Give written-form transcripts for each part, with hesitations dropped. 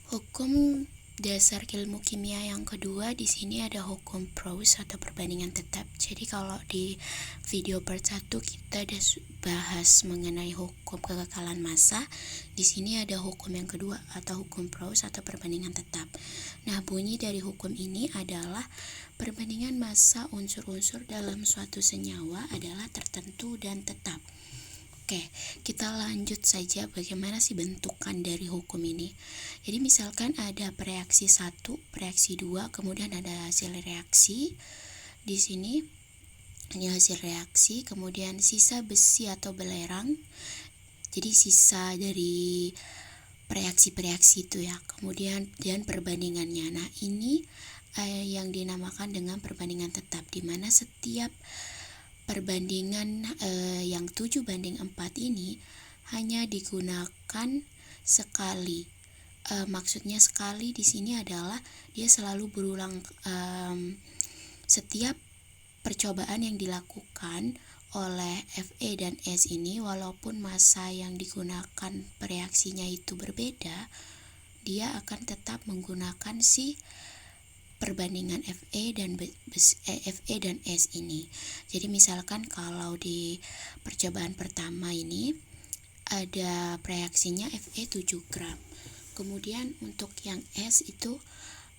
Hukum dasar ilmu kimia yang kedua di sini ada hukum Proust atau perbandingan tetap. Jadi kalau di video part 1 kita udah bahas mengenai hukum kekekalan massa. Di sini ada hukum yang kedua atau hukum Proust atau perbandingan tetap. Nah, bunyi dari hukum ini adalah perbandingan massa unsur-unsur dalam suatu senyawa adalah tertentu dan tetap. Oke, kita lanjut saja bagaimana sih bentukan dari hukum ini. Jadi misalkan ada reaksi 1, reaksi 2, kemudian ada hasil reaksi. Di sini ini hasil reaksi, kemudian sisa besi atau belerang. Jadi sisa dari reaksi-reaksi itu ya. Kemudian dan perbandingannya. Nah, ini yang dinamakan dengan perbandingan tetap, di mana setiap perbandingan yang 7:4 ini hanya digunakan sekali. Maksudnya sekali di sini adalah dia selalu berulang setiap percobaan yang dilakukan oleh Fe dan S ini, walaupun massa yang digunakan reaksinya itu berbeda, dia akan tetap menggunakan si perbandingan Fe dan S ini. Jadi misalkan kalau di percobaan pertama ini ada reaksinya Fe 7 gram. Kemudian untuk yang S itu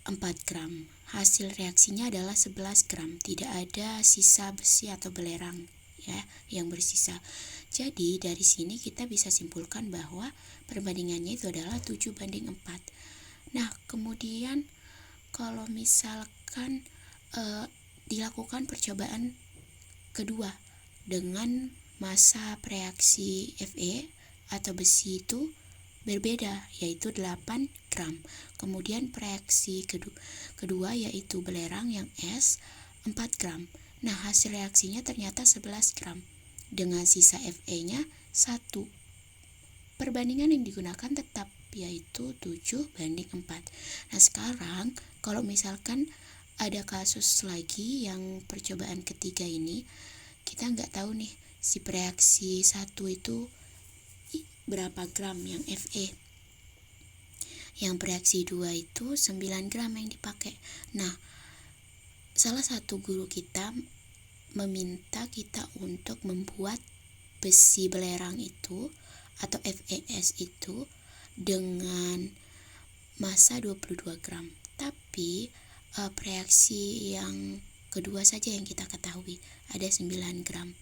4 gram. Hasil reaksinya adalah 11 gram. Tidak ada sisa besi atau belerang ya yang bersisa. Jadi dari sini kita bisa simpulkan bahwa perbandingannya itu adalah 7:4. Nah, kemudian kalau misalkan dilakukan percobaan kedua dengan massa reaksi Fe atau besi itu berbeda, yaitu 8 gram. Kemudian reaksi kedua yaitu belerang yang S 4 gram. Nah, hasil reaksinya ternyata 11 gram dengan sisa Fe-nya 1. Perbandingan yang digunakan tetap yaitu 7:4. Nah, sekarang kalau misalkan ada kasus lagi yang percobaan ketiga ini, kita nggak tahu nih si reaksi 1 itu berapa gram yang Fe. Yang reaksi 2 itu 9 gram yang dipakai. Nah, salah satu guru kita meminta kita untuk membuat besi belerang itu atau FeS itu dengan massa 22 gram. Tapi reaksi yang kedua saja yang kita ketahui ada 9 gram.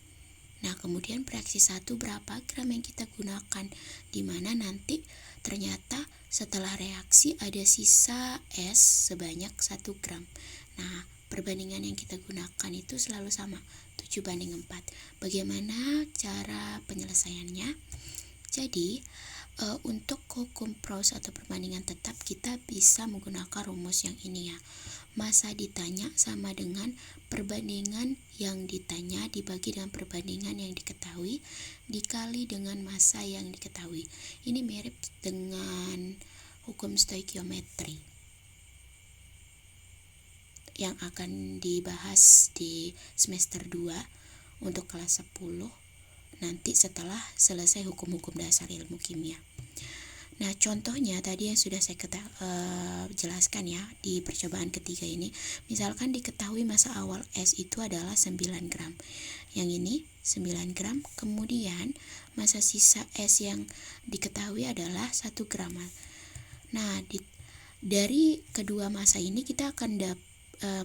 Nah, kemudian reaksi 1 berapa gram yang kita gunakan, dimana nanti ternyata setelah reaksi ada sisa S sebanyak 1 gram. Nah, perbandingan yang kita gunakan itu selalu sama, 7:4. Bagaimana cara penyelesaiannya? Jadi untuk hukum Proust atau perbandingan tetap kita bisa menggunakan rumus yang ini ya. Massa ditanya sama dengan perbandingan yang ditanya dibagi dengan perbandingan yang diketahui dikali dengan massa yang diketahui. Ini mirip dengan hukum stoikiometri yang akan dibahas di semester 2 untuk kelas 10 nanti setelah selesai hukum-hukum dasar ilmu kimia. Nah, contohnya tadi yang sudah saya jelaskan ya di percobaan ketiga ini. Misalkan diketahui massa awal S itu adalah 9 gram. Yang ini 9 gram. Kemudian massa sisa S yang diketahui adalah 1 gram. Nah, dari kedua massa ini kita akan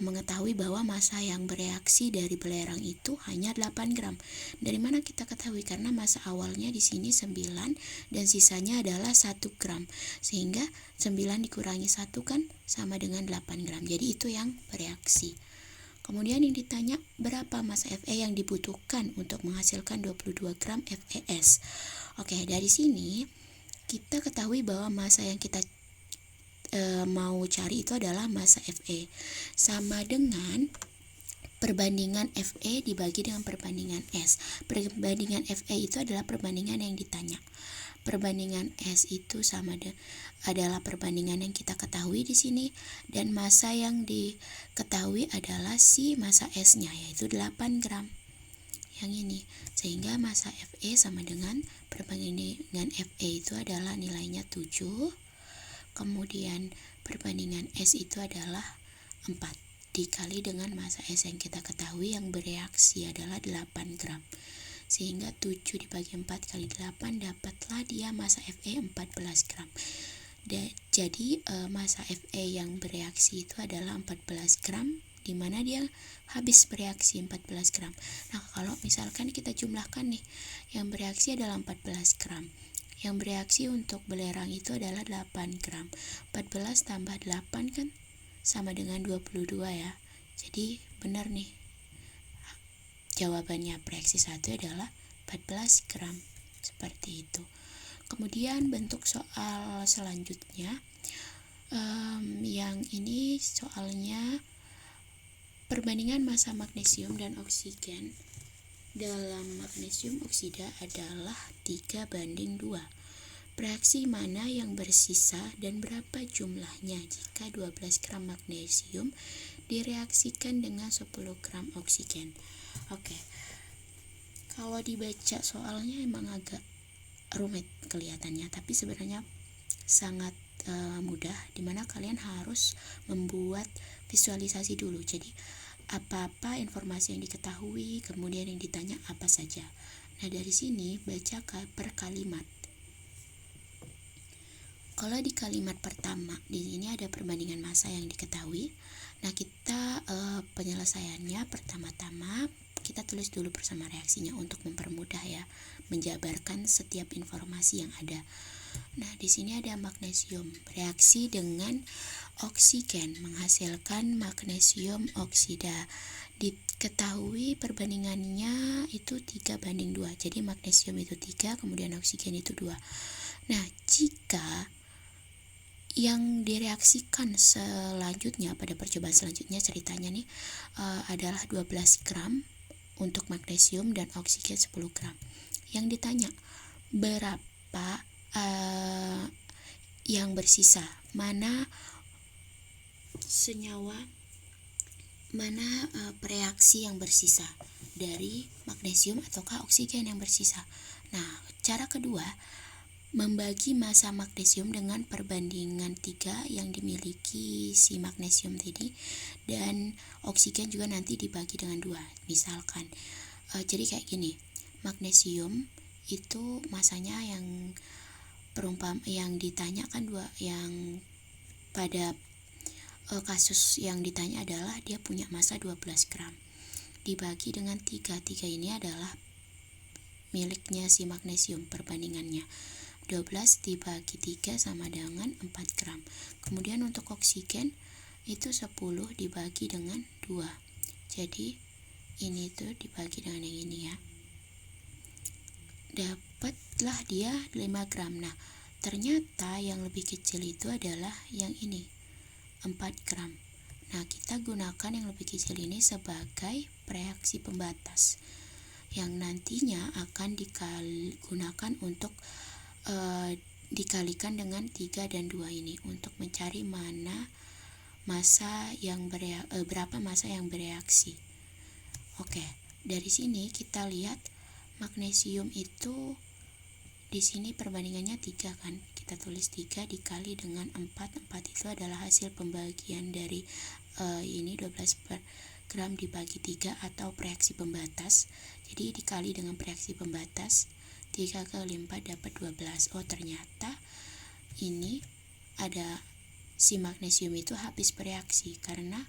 mengetahui bahwa massa yang bereaksi dari belerang itu hanya 8 gram. Dari mana kita ketahui? Karena massa awalnya di sini 9 dan sisanya adalah 1 gram. Sehingga 9 dikurangi 1 kan sama dengan 8 gram. Jadi itu yang bereaksi. Kemudian yang ditanya berapa massa Fe yang dibutuhkan untuk menghasilkan 22 gram FeS. Oke, dari sini kita ketahui bahwa massa yang kita mau cari itu adalah massa Fe sama dengan perbandingan Fe dibagi dengan perbandingan S. Perbandingan Fe itu adalah perbandingan yang ditanya. Perbandingan S itu adalah perbandingan yang kita ketahui di sini, dan massa yang diketahui adalah si massa S-nya yaitu 8 gram. Yang ini, sehingga massa Fe sama dengan perbandingan Fe itu adalah nilainya 7 Kemudian perbandingan S itu adalah 4 dikali dengan massa S yang kita ketahui yang bereaksi adalah 8 gram. Sehingga 7 dibagi 4 kali 8 dapatlah dia massa Fe 14 gram. Jadi massa Fe yang bereaksi itu adalah 14 gram, di mana dia habis bereaksi 14 gram. Nah, kalau misalkan kita jumlahkan nih, yang bereaksi adalah 14 gram. Yang bereaksi untuk belerang itu adalah 8 gram. 14 tambah 8 kan sama dengan 22 ya. Jadi benar nih. Jawabannya reaksi 1 adalah 14 gram. Seperti itu. Kemudian bentuk soal selanjutnya. Yang ini soalnya perbandingan massa magnesium dan oksigen dalam magnesium oksida adalah 3:2. Fraksi mana yang bersisa dan berapa jumlahnya jika 12 gram magnesium direaksikan dengan 10 gram oksigen. Oke. Kalau dibaca soalnya emang agak rumit kelihatannya, tapi sebenarnya sangat mudah, dimana kalian harus membuat visualisasi dulu. Jadi apa-apa informasi yang diketahui, kemudian yang ditanya apa saja. Nah, dari sini baca per kalimat. Kalau di kalimat pertama, di sini ada perbandingan massa yang diketahui. Nah, kita penyelesaiannya pertama-tama kita tulis dulu bersama reaksinya untuk mempermudah ya, menjabarkan setiap informasi yang ada. Nah, di sini ada magnesium bereaksi dengan oksigen menghasilkan magnesium oksida. Diketahui perbandingannya itu 3:2. Jadi magnesium itu 3, kemudian oksigen itu 2. Nah, jika yang direaksikan selanjutnya pada percobaan selanjutnya ceritanya nih adalah 12 gram untuk magnesium dan oksigen 10 gram. Yang ditanya berapa yang bersisa, mana senyawa, mana reaksi yang bersisa dari magnesium ataukah oksigen yang bersisa. Nah, cara kedua membagi massa magnesium dengan perbandingan 3 yang dimiliki si magnesium tadi, dan oksigen juga nanti dibagi dengan 2 misalkan. Jadi kayak gini, magnesium itu massanya yang yang ditanyakan yang pada kasus yang ditanya adalah dia punya massa 12 gram dibagi dengan 3 ini adalah miliknya si magnesium. Perbandingannya 12 dibagi 3 sama dengan 4 gram. Kemudian untuk oksigen itu 10 dibagi dengan 2, jadi ini tuh dibagi dengan yang ini ya, dapatlah dia 5 gram. Nah, ternyata yang lebih kecil itu adalah yang ini, 4 gram. Nah, kita gunakan yang lebih kecil ini sebagai reaksi pembatas yang nantinya akan digunakan untuk dikalikan dengan 3 dan 2 ini untuk mencari mana massa yang berapa massa yang bereaksi. Oke, dari sini kita lihat magnesium itu di sini perbandingannya 3 kan. Kita tulis 3 dikali dengan 4. 4 itu adalah hasil pembagian dari ini 12 per gram dibagi 3 atau reaksi pembatas. Jadi dikali dengan reaksi pembatas 3 kali 4 dapat 12. Oh, ternyata ini ada si magnesium itu habis bereaksi karena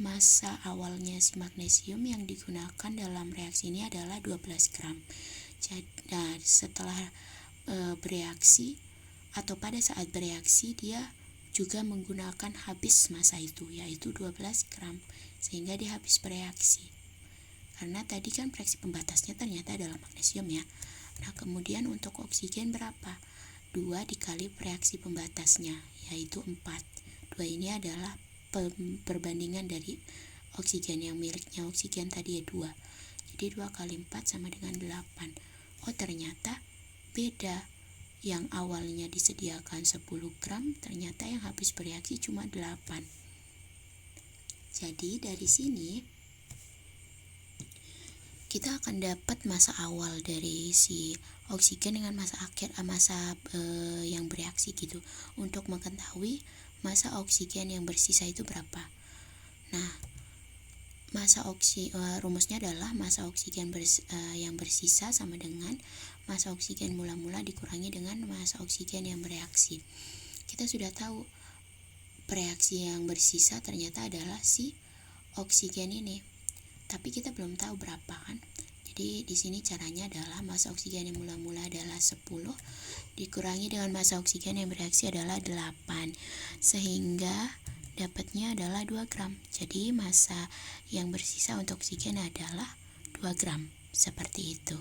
massa awalnya si magnesium yang digunakan dalam reaksi ini adalah 12 gram. Nah, setelah bereaksi atau pada saat bereaksi dia juga menggunakan habis massa itu, yaitu 12 gram, sehingga dia habis bereaksi. Karena tadi kan reaksi pembatasnya ternyata adalah magnesium ya. Nah, kemudian untuk oksigen berapa? 2 dikali reaksi pembatasnya, yaitu 4. 2 ini adalah perbandingan dari oksigen yang miliknya oksigen tadi ya 2. Jadi 2 kali 4 sama dengan 8. Oh, ternyata beda. Yang awalnya disediakan 10 gram, ternyata yang habis bereaksi cuma 8. Jadi dari sini kita akan dapat massa awal dari si oksigen dengan massa akhir yang bereaksi gitu, untuk mengetahui massa oksigen yang bersisa itu berapa. Nah, rumusnya adalah massa oksigen yang bersisa sama dengan massa oksigen mula-mula dikurangi dengan massa oksigen yang bereaksi. Kita sudah tahu reaksi yang bersisa ternyata adalah si oksigen ini, tapi kita belum tahu berapa kan. Jadi di sini caranya adalah massa oksigen yang mula-mula adalah 10 dikurangi dengan massa oksigen yang bereaksi adalah 8, sehingga dapatnya adalah 2 gram. Jadi massa yang bersisa untuk oksigen adalah 2 gram, seperti itu.